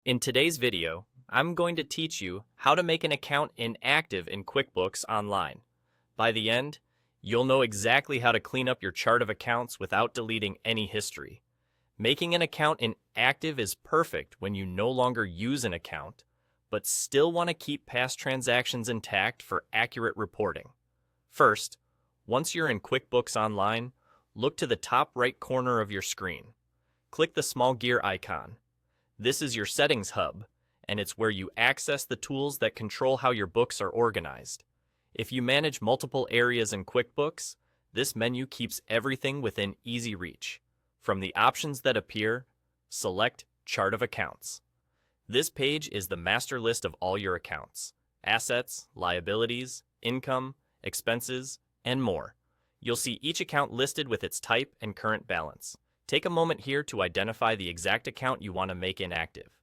In today's video, I'm going to teach you how to make an account inactive in QuickBooks Online. By the end, you'll know exactly how to clean up your chart of accounts without deleting any history. Making an account inactive is perfect when you no longer use an account, but still want to keep past transactions intact for accurate reporting. First, once you're in QuickBooks Online, look to the top right corner of your screen. Click the small gear icon. This is your settings hub, and it's where you access the tools that control how your books are organized. If you manage multiple areas in QuickBooks, this menu keeps everything within easy reach. From the options that appear, select Chart of Accounts. This page is the master list of all your accounts: assets, liabilities, income, expenses, and more. You'll see each account listed with its type and current balance. Take a moment here to identify the exact account you want to make inactive.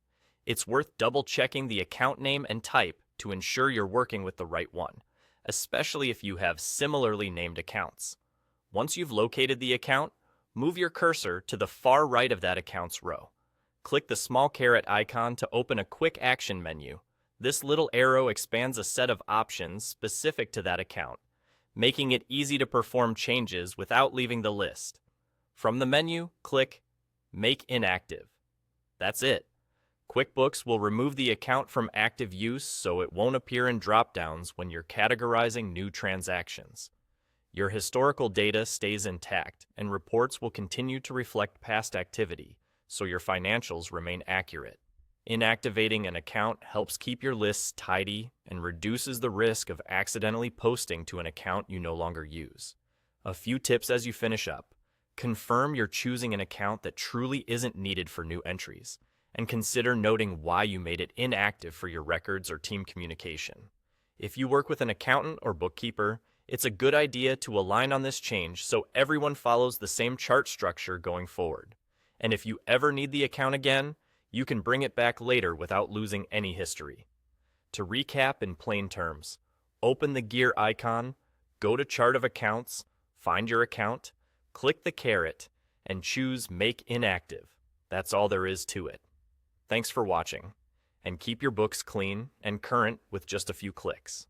It's worth double-checking the account name and type to ensure you're working with the right one, especially if you have similarly named accounts. Once you've located the account, move your cursor to the far right of that account's row. Click the small caret icon to open a quick action menu. This little arrow expands a set of options specific to that account, making it easy to perform changes without leaving the list. From the menu, click Make Inactive. That's it. QuickBooks will remove the account from active use so it won't appear in drop-downs when you're categorizing new transactions. Your historical data stays intact, and reports will continue to reflect past activity, so your financials remain accurate. Inactivating an account helps keep your lists tidy and reduces the risk of accidentally posting to an account you no longer use. A few tips as you finish up. Confirm you're choosing an account that truly isn't needed for new entries, and consider noting why you made it inactive for your records or team communication. If you work with an accountant or bookkeeper, it's a good idea to align on this change so everyone follows the same chart structure going forward. And if you ever need the account again, you can bring it back later without losing any history. To recap in plain terms, open the gear icon, go to Chart of Accounts, find your account, click the caret, and choose Make Inactive. That's all there is to it. Thanks for watching, and keep your books clean and current with just a few clicks.